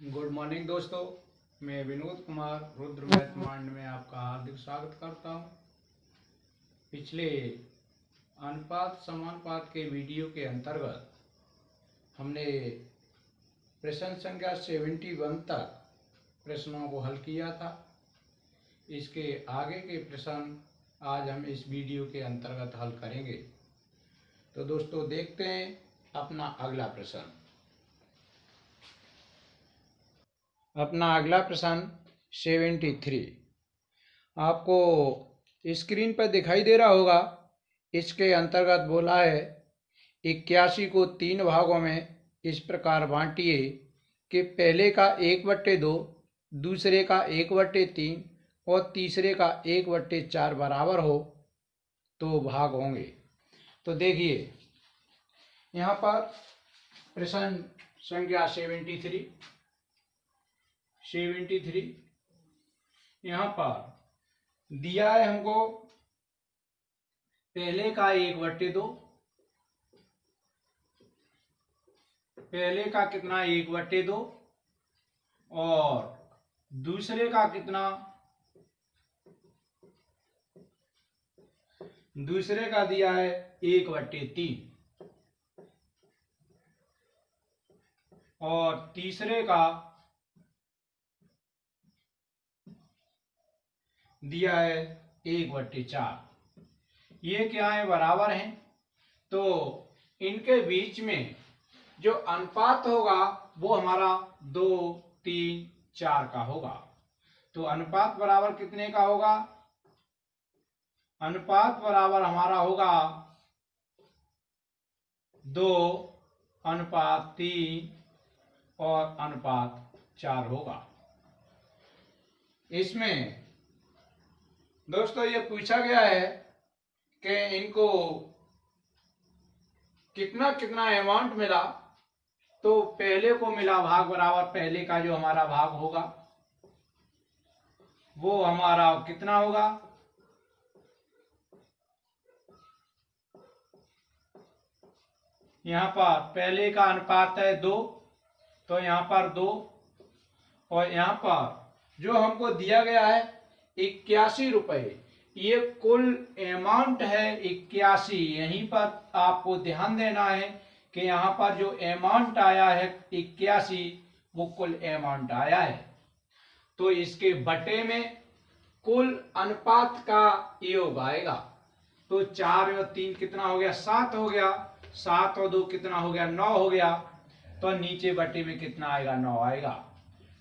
Good morning दोस्तों, मैं Vinod Kumar Rudra math mind में आपका हार्दिक स्वागत करता हूं। पिछले अनुपात समानुपात के वीडियो के अंतर्गत हमने प्रश्न संख्या 71 तक प्रश्नों को हल किया था। इसके आगे के प्रश्न आज हम इस वीडियो के अंतर्गत हल करेंगे। तो दोस्तों देखते हैं अपना अगला प्रश्न। अपना अगला प्रश्न 73 आपको स्क्रीन पर दिखाई दे रहा होगा। इसके अंतर्गत बोला है 81 को 3 भागों में इस प्रकार बांटिए कि पहले का 1/2, दूसरे का 1/3 और तीसरे का 1/4 बराबर हो तो भाग होंगे। तो देखिए यहाँ पर प्रश्न संख्या 73 यहाँ पर दिया है हमको पहले का 1/2, पहले का कितना 1/2 और दूसरे का कितना, दूसरे का दिया है 1/3 और तीसरे का दिया है 1/4। ये क्या है, बराबर हैं। तो इनके बीच में जो अनुपात होगा वो हमारा 2, 3, 4 का होगा। तो अनुपात बराबर कितने का होगा? अनुपात बराबर हमारा होगा 2:3 और 4 होगा। इसमें दोस्तों ये पूछा गया है कि इनको कितना कितना अमाउंट मिला। तो पहले को मिला भाग बराबर पहले का जो हमारा भाग होगा वो हमारा कितना होगा, यहाँ पर पहले का अनुपात है 2, तो यहाँ पर 2 और यहाँ पर जो हमको दिया गया है 81 रुपये, ये कुल अमाउंट है 81। यहीं पर आपको ध्यान देना है कि यहाँ पर जो अमाउंट आया है 81 वो कुल अमाउंट आया है। तो इसके बटे में कुल अनुपात का योग आएगा। तो 4 और 3 कितना हो गया, 7 हो गया। 7 और 2 कितना हो गया, 9 हो गया। तो नीचे बटे में कितना आएगा, 9 आएगा।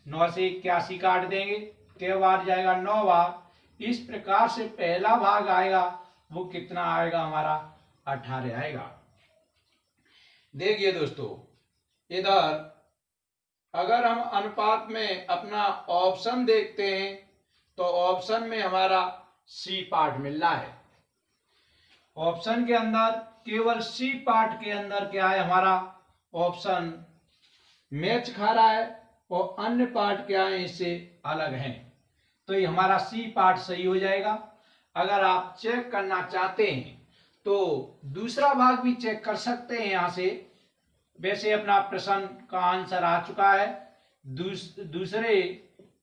9 से 81 काट देंगे, क्या बार जाएगा, 9 बार। इस प्रकार से पहला भाग आएगा वो कितना आएगा हमारा, 18 आएगा। देखिए दोस्तों इधर अगर हम अनुपात में अपना ऑप्शन देखते हैं तो ऑप्शन में हमारा सी पार्ट मिल रहा है। ऑप्शन के अंदर केवल सी पार्ट के अंदर क्या है, हमारा ऑप्शन मैच खा रहा है और अन्य पार्ट क्या है, इससे अलग हैं। तो ये हमारा सी पार्ट सही हो जाएगा। अगर आप चेक करना चाहते हैं तो दूसरा भाग भी चेक कर सकते हैं यहाँ से। वैसे अपना प्रश्न का आंसर आ चुका है। दूसरे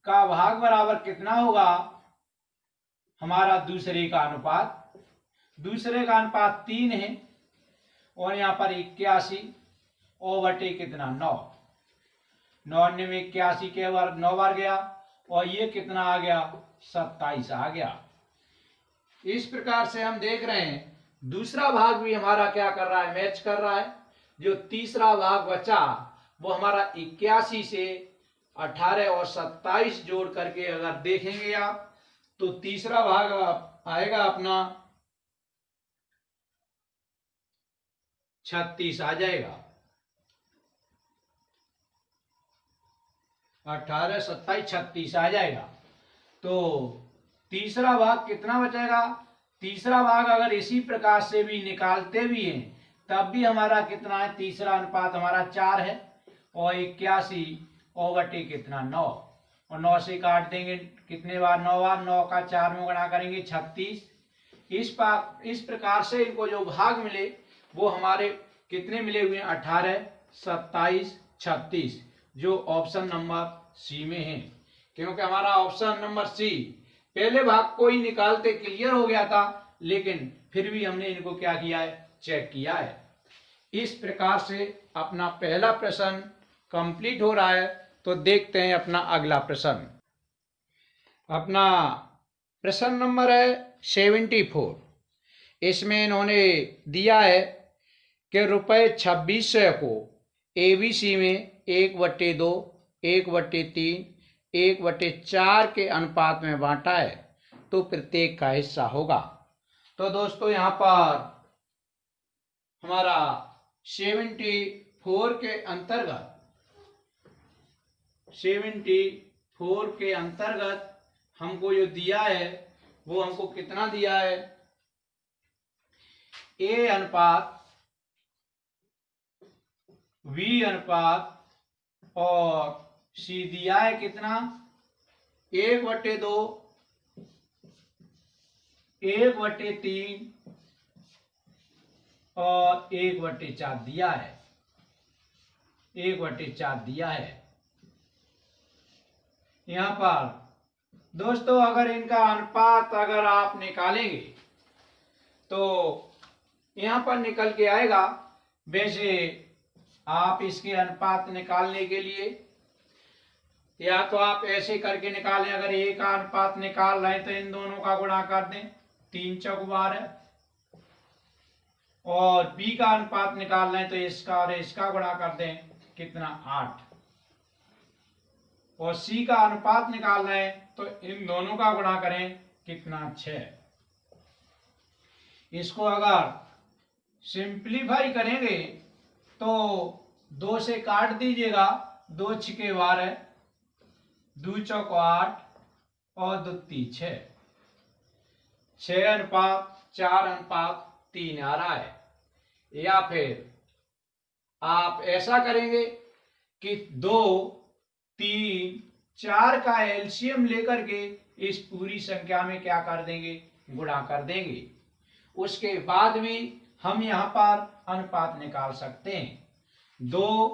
का भाग बराबर कितना होगा, हमारा दूसरे का अनुपात, दूसरे का अनुपात 3 है और यहाँ पर 81 और बटे कितना 9, 9 में 81 के बार 9 बार गया और ये कितना आ गया, 27 आ गया। इस प्रकार से हम देख रहे हैं दूसरा भाग भी हमारा क्या कर रहा है, मैच कर रहा है। जो तीसरा भाग बचा वो हमारा 81 से 18 और 27 जोड़ करके अगर देखेंगे आप तो तीसरा भाग आएगा अपना 36 आ जाएगा। 18, 27, 36 आ जाएगा। तो तीसरा भाग कितना बचेगा, तीसरा भाग अगर इसी प्रकार से भी निकालते भी हैं तब भी हमारा कितना है, तीसरा अनुपात हमारा 4 है और 81 और बटे कितना 9 और 9 से काट देंगे कितने बार, 9 बार। 9 का 4 में गुणा करेंगे 36। इस प्रकार से इनको जो भाग मिले वो हमारे कितने मिले हुए हैं, 18, 27, 36 जो ऑप्शन नंबर सी में है, क्योंकि हमारा ऑप्शन नंबर सी पहले भाग को ही निकालते क्लियर हो गया था, लेकिन फिर भी हमने इनको क्या किया है, चेक किया है। इस प्रकार से अपना पहला प्रश्न कंप्लीट हो रहा है। तो देखते हैं अपना अगला प्रश्न। अपना प्रश्न नंबर है 74। इसमें इन्होंने दिया है कि ₹2600 को ABC में 1/2, 1/3, 1/4 के अनुपात में बांटा है, तो प्रत्येक का हिस्सा होगा। तो दोस्तों यहाँ पर हमारा 74 के अंतर्गत हमको जो दिया है वो हमको कितना दिया है, A अनुपात V अनुपात और C दिया है कितना, 1/2, 1/3 और 1/4 दिया है, 1/4 दिया है। यहाँ पर दोस्तों अगर इनका अनुपात अगर आप निकालेंगे तो यहाँ पर निकल के आएगा। वैसे आप इसके अनुपात निकालने के लिए या तो आप ऐसे करके निकालें, अगर A का अनुपात निकाल रहे हैं तो इन दोनों का गुणा कर दें, 3 चौक 12, और B का अनुपात निकाल रहे हैं तो इसका और इसका गुणा कर दें, कितना 8, और C का अनुपात निकाल रहे हैं तो इन दोनों का गुणा करें, कितना 6। इसको अगर सिंप्लीफाई करेंगे तो 2 से काट दीजिएगा, 2 छिके 12, 2 चौक 8 और 2 3 6, 6:4:3 आ रहा है। या फिर आप ऐसा करेंगे कि 2, 3, 4 का एलसीएम लेकर के इस पूरी संख्या में क्या कर देंगे, गुणा कर देंगे। उसके बाद भी हम यहाँ पर अनुपात निकाल सकते हैं। 2,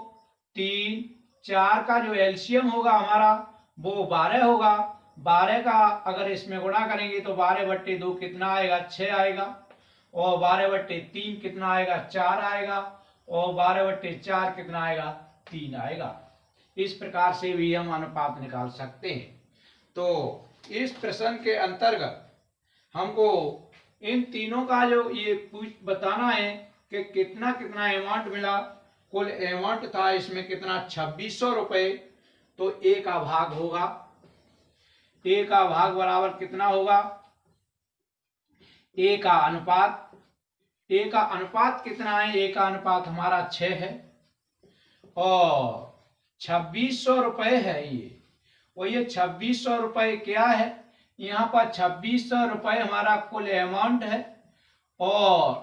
3, 4 का जो एलसीएम होगा हमारा वो 12 होगा। 12 का अगर इसमें गुणा करेंगे तो 12/2 कितना आएगा, 6 आएगा, और 12/3 कितना आएगा, 4 आएगा, और 12/4 कितना आएगा, 3 आएगा। इस प्रकार से भी हम अनुपात निकाल सकते हैं। तो इस प्रश्न के अंतर्गत हमको इन तीनों का जो ये बताना है कि कितना कितना अमाउंट मिला। कुल अमाउंट था इसमें कितना, 2600 रुपए। तो A का भाग होगा, A का भाग बराबर कितना होगा, A का अनुपात, A का अनुपात कितना है, A का अनुपात हमारा 6 है, और 2600 रुपए है ये। और ये 2600 रुपए क्या है, यहाँ पर 2600 रुपए हमारा कुल अमाउंट है, और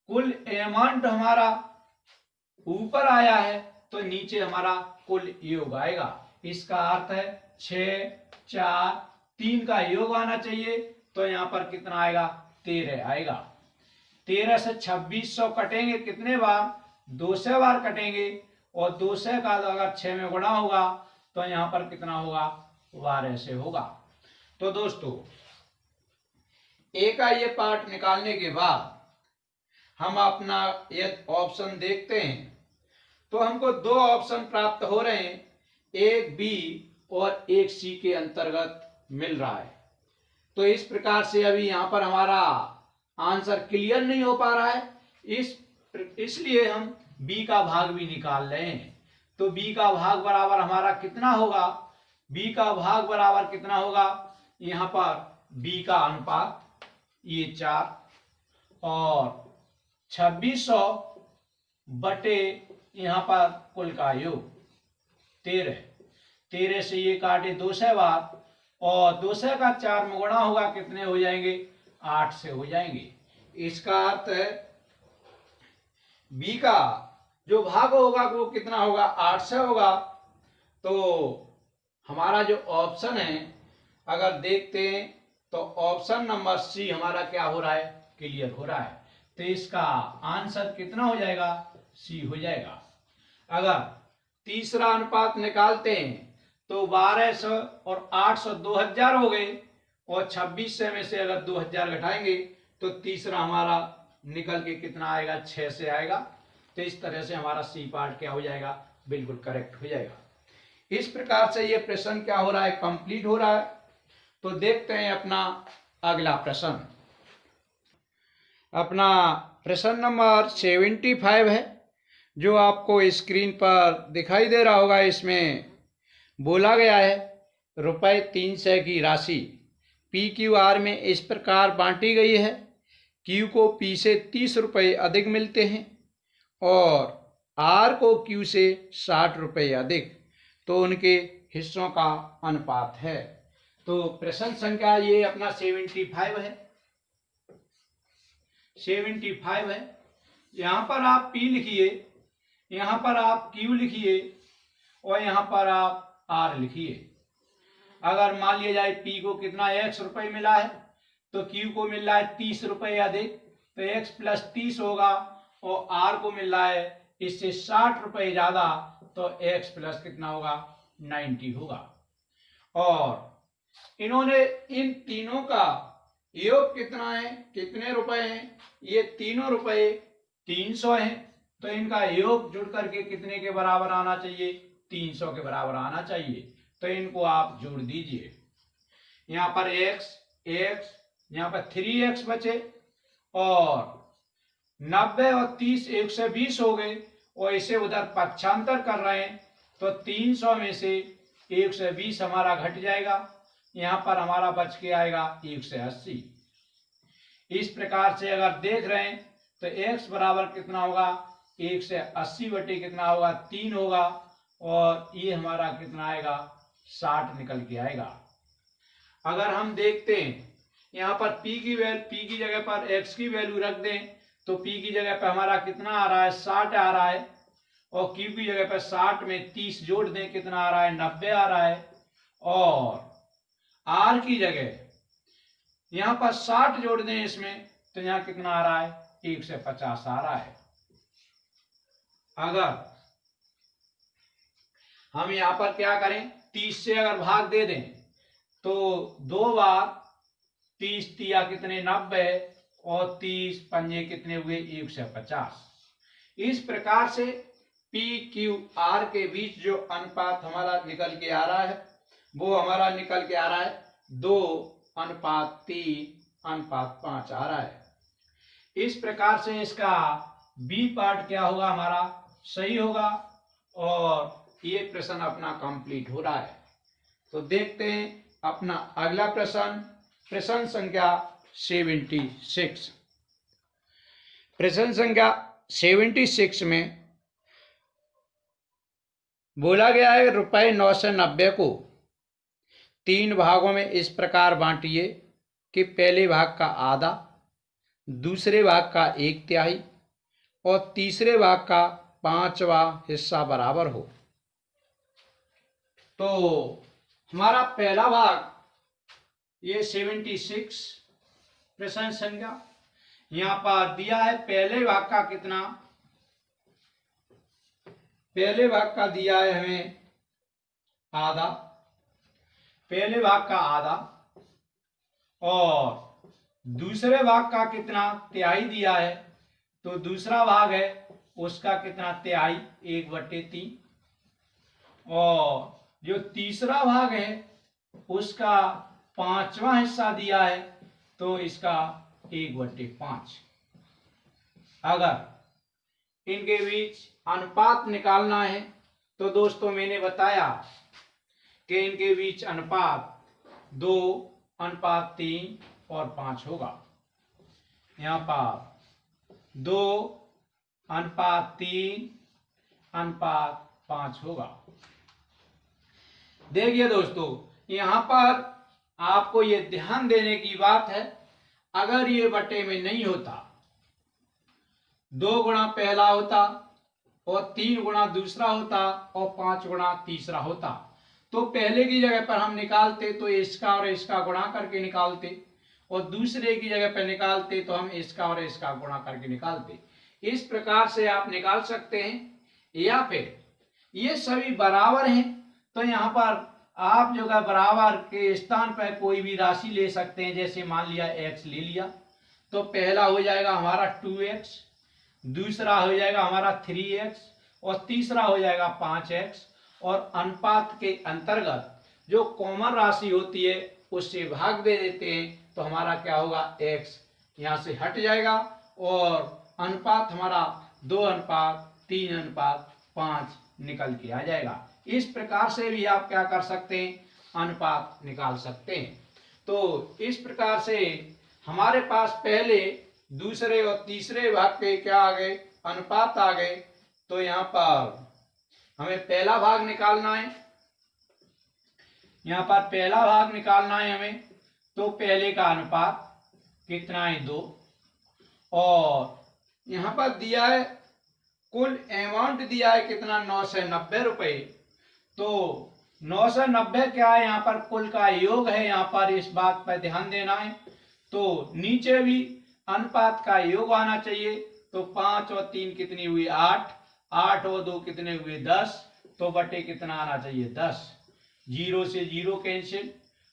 कुल अमाउंट हमारा ऊपर आया है तो नीचे हमारा कुल योग आएगा। इसका अर्थ है 6, 4, 3 का योग आना चाहिए। तो यहाँ पर कितना आएगा, 13 आएगा। 13 से 2600 कटेंगे कितने बार, 200 बार कटेंगे, और 200 का अगर 6 में गुणा होगा तो यहाँ पर कितना होगा, 12 से होगा। तो दोस्तों A का ये पार्ट निकालने के बाद हम अपना ये ऑप्शन देखते हैं तो हमको 2 ऑप्शन प्राप्त हो रहे हैं, एक B और एक C के अंतर्गत मिल रहा है। तो इस प्रकार से अभी यहाँ पर हमारा आंसर क्लियर नहीं हो पा रहा है, इसलिए हम B का भाग भी निकाल रहे हैं। तो B का भाग बराबर हमारा कितना होगा, B का भाग बराबर कितना होगा, यहाँ पर B का अनुपात ये 4 और 2600 बटे यहाँ पर कुल का योग 13। 13 से ये काटे 200 बार, और 200 का 4 में गुणा होगा, कितने हो जाएंगे, 8 से हो जाएंगे। इसका अर्थ है B का जो भाग होगा वो कितना होगा, 8 से होगा। तो हमारा जो ऑप्शन है अगर देखते हैं तो ऑप्शन नंबर C हमारा क्या हो रहा है, क्लियर हो रहा है। तो इसका आंसर कितना हो जाएगा, C हो जाएगा। अगर तीसरा अनुपात निकालते हैं तो 1200 और 800 2000 हो गए, और 2600 में से अगर 2000 घटाएंगे तो तीसरा हमारा निकल के कितना आएगा, 6 से आएगा। तो इस तरह से हमारा सी पार्ट क्या हो जाएगा, बिल्कुल करेक्ट हो जाएगा। इस प्रकार से ये प्रश्न क्या हो रहा है, कंप्लीट हो रहा है। तो देखते हैं अपना अगला प्रश्न। अपना प्रश्न नंबर 75 है, जो आपको स्क्रीन पर दिखाई दे रहा होगा। इसमें बोला गया है ₹300 की राशि पी क्यू आर में इस प्रकार बांटी गई है। क्यू को पी से 30 रुपये अधिक मिलते हैं और आर को क्यू से 60 रुपये अधिक, तो उनके हिस्सों का अनुपात है। तो प्रश्न संख्या ये अपना 75 है, 75 है। यहाँ पर आप P लिखिए, यहाँ पर आप Q लिखिए और यहाँ पर आप R लिखिए। अगर मान लिया जाए P को कितना X रुपये मिला है तो Q को मिल रहा है 30 रुपये अधिक, तो X प्लस 30 होगा, और R को मिल रहा है इससे 60 रुपये ज्यादा, तो X प्लस कितना होगा, 90 होगा। और इन्होंने इन तीनों का योग कितना है, कितने रुपए हैं, ये तीनों रुपए 300 हैं, तो इनका योग जुड़ करके कितने के बराबर आना चाहिए, 300 के बराबर आना चाहिए। तो इनको आप जोड़ दीजिए। यहाँ पर x, यहाँ पर 3x बचे, और 90 और 30 120 हो गए, और इसे उधर पक्षांतर कर रहे हैं तो 300 में से 120 हमारा घट जाएगा। यहाँ पर हमारा बच के आएगा 180। इस प्रकार से अगर देख रहे हैं तो x बराबर कितना होगा, 180 बटे कितना होगा, 3 होगा, और ये हमारा कितना आएगा, 60 निकल के आएगा। अगर हम देखते हैं यहाँ पर p की जगह पर x की वैल्यू रख दें तो p की जगह पर हमारा कितना आ रहा है, 60 आ रहा है, और q की जगह पर 60 में 30 जोड़ दें कितना आ रहा है, 90 आ रहा है, और r की जगह यहाँ पर 60 जोड़ दें इसमें तो यहाँ कितना आ रहा है, 150 आ रहा है। अगर हम यहाँ पर क्या करें, 30 से अगर भाग दे दें तो 2 बार 30 तिया कितने 90, और 30 पंजे कितने हुए, 150। इस प्रकार से पी क्यू आर के बीच जो अनुपात हमारा निकल के आ रहा है वो हमारा निकल के आ रहा है 2:3:5 आ रहा है। इस प्रकार से इसका बी पार्ट क्या होगा, हमारा सही होगा, और ये प्रश्न अपना कंप्लीट हो रहा है। तो देखते हैं अपना अगला प्रश्न, प्रश्न संख्या 76। प्रश्न संख्या 76 में बोला गया है ₹990 को 3 भागों में इस प्रकार बांटिए कि पहले भाग का आधा, दूसरे भाग का 1/3 और तीसरे भाग का 5वां हिस्सा बराबर हो। तो हमारा पहला भाग ये 76 प्रश्न संख्या यहाँ पर दिया है। पहले भाग का कितना, पहले भाग का दिया है हमें आधा, पहले भाग का आधा, और दूसरे भाग का कितना, तिहाई दिया है, तो दूसरा भाग है उसका कितना, तिहाई 1/3, और जो तीसरा भाग है उसका 5वां हिस्सा दिया है तो इसका 1/5। अगर इनके बीच अनुपात निकालना है तो दोस्तों मैंने बताया कि इनके बीच अनुपात 2:3 और 5 होगा। यहाँ पर 2:3:5 होगा। देखिए दोस्तों, यहाँ पर आपको ये ध्यान देने की बात है, अगर ये बटे में नहीं होता, 2 गुणा पहला होता और 3 गुणा दूसरा होता और 5 गुणा तीसरा होता, तो पहले की जगह पर हम निकालते तो इसका और इसका गुणा करके निकालते, और दूसरे की जगह पर निकालते तो हम इसका और इसका गुणा करके निकालते। इस प्रकार से आप निकाल सकते हैं, या फिर ये सभी बराबर हैं, तो यहाँ पर आप जो है बराबर के स्थान पर कोई भी राशि ले सकते हैं। जैसे मान लिया x ले लिया, तो पहला हो जाएगा हमारा 2x, दूसरा हो जाएगा हमारा 3x और तीसरा हो जाएगा 5x। और अनुपात के अंतर्गत जो कॉमन राशि होती है उससे भाग दे देते हैं, तो हमारा क्या होगा, x यहाँ से हट जाएगा और अनुपात हमारा 2:3:5 निकल के आ जाएगा। इस प्रकार से भी आप क्या कर सकते हैं, अनुपात निकाल सकते हैं। तो इस प्रकार से हमारे पास पहले, दूसरे और तीसरे भाग के क्या आ गए, अनुपात आ गए। तो यहाँ पर हमें पहला भाग निकालना है, यहाँ पर पहला भाग निकालना है हमें। तो पहले का अनुपात कितना है, 2। और यहाँ पर दिया है कुल अमाउंट दिया है कितना, 990 रुपये। तो 990 क्या है, यहाँ पर कुल का योग है, यहाँ पर इस बात पर ध्यान देना है। तो नीचे भी अनुपात का योग आना चाहिए। तो 5 और 3 कितनी हुई, 8, 8 और 2 कितने हुए, 10। तो बटे कितना आना चाहिए, 10। 0 से 0 कैंसिल,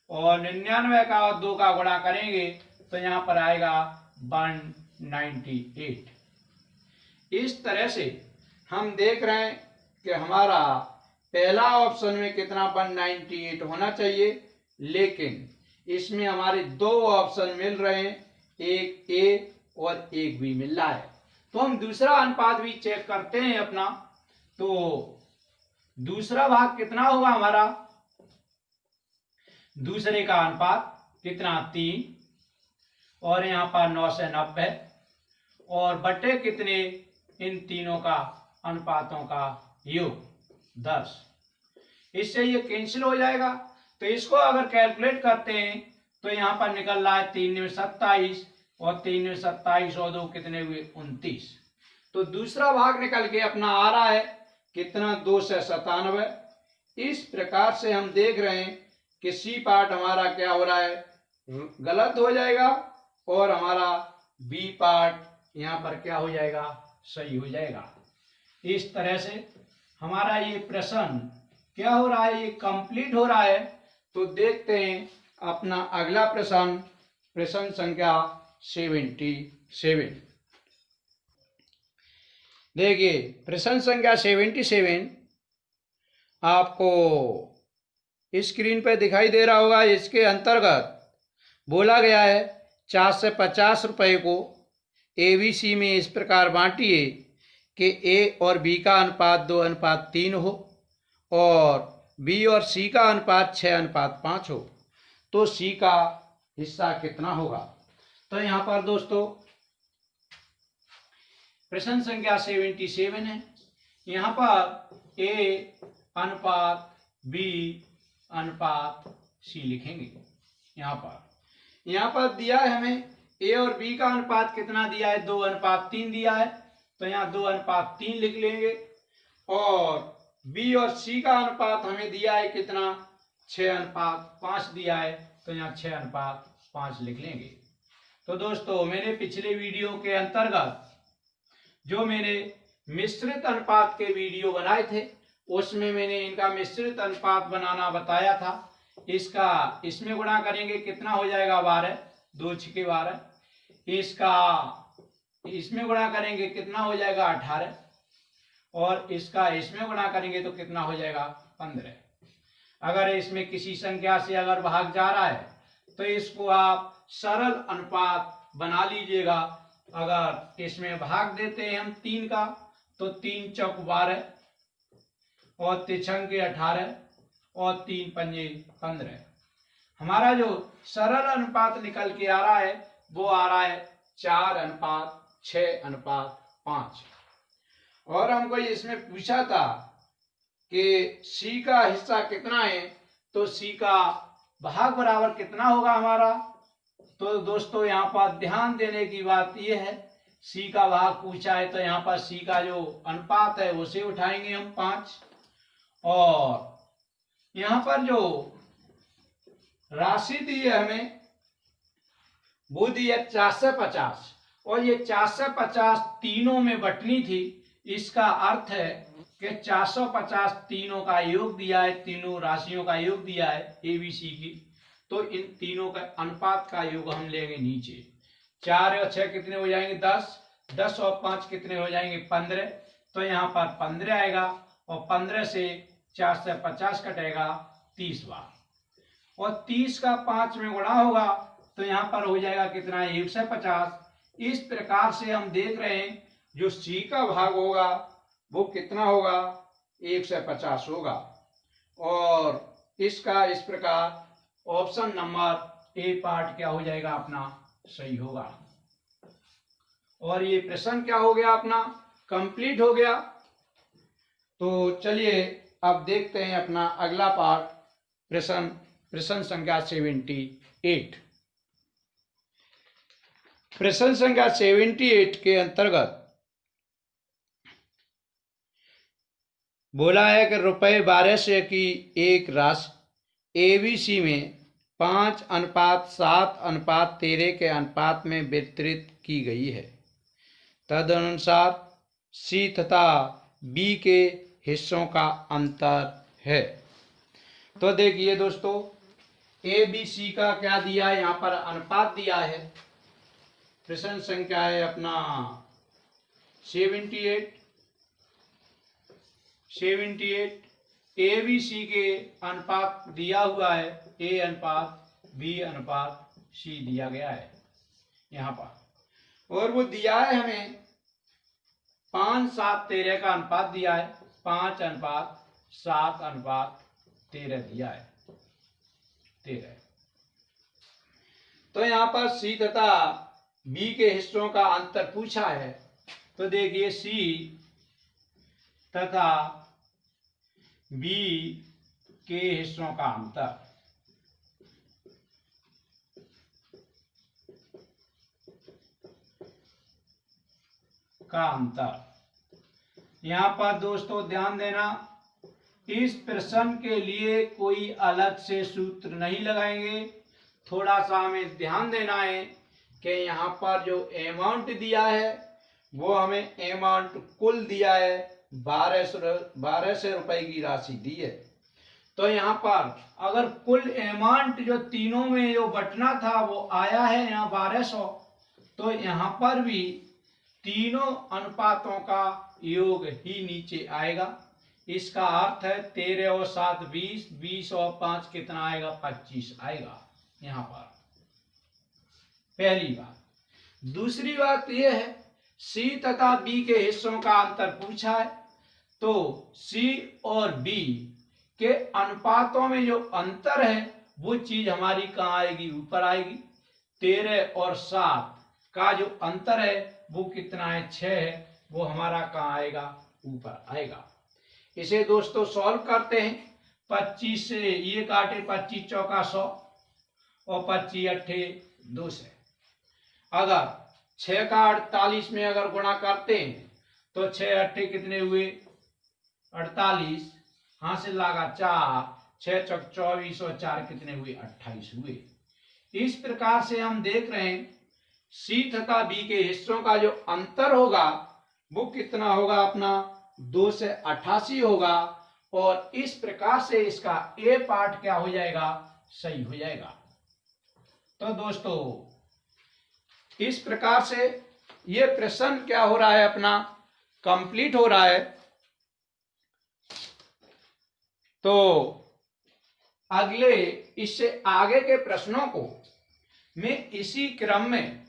और 99 का और 2 का गुणा करेंगे तो यहाँ पर आएगा 198। इस तरह से हम देख रहे हैं कि हमारा पहला ऑप्शन में कितना 198 होना चाहिए, लेकिन इसमें हमारे 2 ऑप्शन मिल रहे हैं, एक ए और एक बी मिल रहा है। तो हम दूसरा अनुपात भी चेक करते हैं अपना। तो दूसरा भाग कितना होगा हमारा, दूसरे का अनुपात कितना, 3, और यहाँ पर 990 और बटे कितने, इन तीनों का अनुपातों का योग 10। इससे ये कैंसिल हो जाएगा। तो इसको अगर कैलकुलेट करते हैं तो यहाँ पर निकल रहा है 3 में 27 और 3 में 27 और 2 कितने हुए, 29। तो दूसरा भाग निकल के अपना आ रहा है कितना, 2 से 97। इस प्रकार से हम देख रहे हैं कि सी पार्ट हमारा क्या हो रहा है, गलत हो जाएगा, और हमारा बी पार्ट यहाँ पर क्या हो जाएगा, सही हो जाएगा। इस तरह से हमारा ये प्रश्न क्या हो रहा है, ये कंप्लीट हो रहा है। तो देखते हैं अपना अगला प्रश्न, प्रश्न संख्या 77। देखिए प्रश्न संख्या 77 आपको स्क्रीन पे दिखाई दे रहा होगा। इसके अंतर्गत बोला गया है 4 से 50 रुपए को ABC में इस प्रकार बांटिए कि A और B का अनुपात 2:3 हो और B और C का अनुपात 6:5 हो। तो C का हिस्सा कितना होगा। तो यहाँ पर दोस्तों प्रश्न संख्या 77 है। यहाँ पर A अनुपात B अनुपात C लिखेंगे। यहाँ पर दिया है हमें A और B का अनुपात कितना दिया है, 2:3 दिया है। तो यहाँ 2:3 लिख लेंगे। और B और C का अनुपात हमें दिया है कितना, 6:5 दिया है। तो यहाँ 6:5 लिख लेंगे। तो दोस्तों मैंने पिछले वीडियो के अंतर्गत जो मैंने मिश्रित अनुपात के वीडियो बनाए थे उसमें मैंने इनका मिश्रित अनुपात बनाना बताया था। इसका इसमें गुणा करेंगे कितना हो जाएगा, 12, 2 6 12। इसका इसमें गुणा करेंगे कितना हो जाएगा, 18, और इसका इसमें गुणा करेंगे तो कितना हो जाएगा, 15। अगर इसमें किसी संख्या से अगर भाग जा रहा है तो इसको आप सरल अनुपात बना लीजिएगा। अगर इसमें भाग देते हैं हम 3 का, तो 3 चौक 12 और 3 छंगे 18 और 3 पंजे 15। हमारा जो सरल अनुपात निकल के आ रहा है वो आ रहा है 4:6:5। और हमको इसमें पूछा था कि C का हिस्सा कितना है, तो C का भाग बराबर कितना होगा हमारा। तो दोस्तों यहाँ पर ध्यान देने की बात यह है, C का भाग पूछा है तो यहाँ पर C का जो अनुपात है उसे उठाएंगे हम 5। और यहाँ पर जो राशि दी है हमें वो दी है 4 से 50, और ये 4 से 50 तीनों में बटनी थी, इसका अर्थ है कि 450 तीनों का योग दिया है, तीनों राशियों का योग दिया है ABC की, तो इन तीनों का अनुपात का योग हम लेंगे नीचे। 4 और 6 कितने हो जाएंगे 10, 10 और 5 कितने हो जाएंगे 15, तो यहाँ पर 15 आएगा और 15 से 4 से 50 कटेगा 30 बार, और 30 का 5 में गुणा होगा तो यहाँ पर हो जाएगा कितना 150। इस प्रकार से हम देख रहे हैं जो C का भाग होगा वो कितना होगा 150 होगा, और इसका इस प्रकार ऑप्शन नंबर ए पार्ट क्या हो जाएगा अपना सही होगा। और ये प्रश्न क्या हो गया अपना कंप्लीट हो गया। तो चलिए अब देखते हैं अपना अगला पार्ट, प्रश्न संख्या 78। प्रश्न संख्या 78 के अंतर्गत बोला है कि ₹1200 की एक राशि ABC में 5:7:13 के अनुपात में वितरित की गई है। तदनुसार C तथा B के हिस्सों का अंतर है। तो देखिए दोस्तों, ABC का क्या दिया है, यहाँ पर अनुपात दिया है। प्रश्न संख्या है अपना 78। ABC के अनुपात दिया हुआ है A अनुपात B अनुपात C दिया गया है यहाँ पर, और वो दिया है हमें 5:7:13 का अनुपात दिया है, 5:7:13 दिया है 13। तो यहाँ पर C तथा B के हिस्सों का अंतर पूछा है। तो देखिए C तथा B के हिस्सों का अंतर, यहाँ पर दोस्तों ध्यान देना, इस प्रश्न के लिए कोई अलग से सूत्र नहीं लगाएंगे। थोड़ा सा हमें ध्यान देना है कि यहाँ पर जो अमाउंट दिया है वो हमें अमाउंट कुल दिया है 1200 रुपए की राशि दी है। तो यहाँ पर अगर कुल अमाउंट जो तीनों में जो बटना था वो आया है यहाँ 1200, तो यहाँ पर भी तीनों अनुपातों का योग ही नीचे आएगा। इसका अर्थ है 13 और 7 20, 20 और 5 कितना आएगा 25 आएगा यहाँ पर। पहली बात। दूसरी बात यह है C तथा B के हिस्सों का अंतर पूछा है, तो C और B के अनुपातों में जो अंतर है वो चीज हमारी कहाँ आएगी, ऊपर आएगी। 13 और 7 का जो अंतर है वो कितना है 6 है, वो हमारा कहाँ आएगा, ऊपर आएगा। इसे दोस्तों सॉल्व करते हैं। 25 से ये काटे 25 चौका 100 और 25 अट्ठे 200। अगर 6 का 48 में अगर गुणा करते हैं तो 6 अट्ठे कितने हुए 48, हासिल लगा 4, 6 चौक 24 और 4 कितने हुए 28 हुए। इस प्रकार से हम देख रहे हैं C तथा B के हिस्सों का जो अंतर होगा वो कितना होगा अपना 2 से 88 होगा, और इस प्रकार से इसका A पार्ट क्या हो जाएगा, सही हो जाएगा। तो दोस्तों इस प्रकार से ये प्रश्न क्या हो रहा है अपना कंप्लीट हो रहा है। तो अगले इससे आगे के प्रश्नों को मैं इसी क्रम में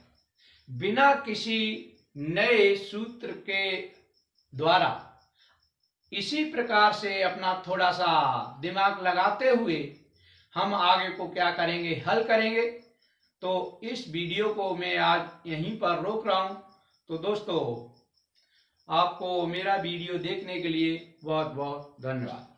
बिना किसी नए सूत्र के द्वारा इसी प्रकार से अपना थोड़ा सा दिमाग लगाते हुए हम आगे को क्या करेंगे, हल करेंगे। तो इस वीडियो को मैं आज यहीं पर रोक रहा हूं। तो दोस्तों आपको मेरा वीडियो देखने के लिए बहुत बहुत धन्यवाद।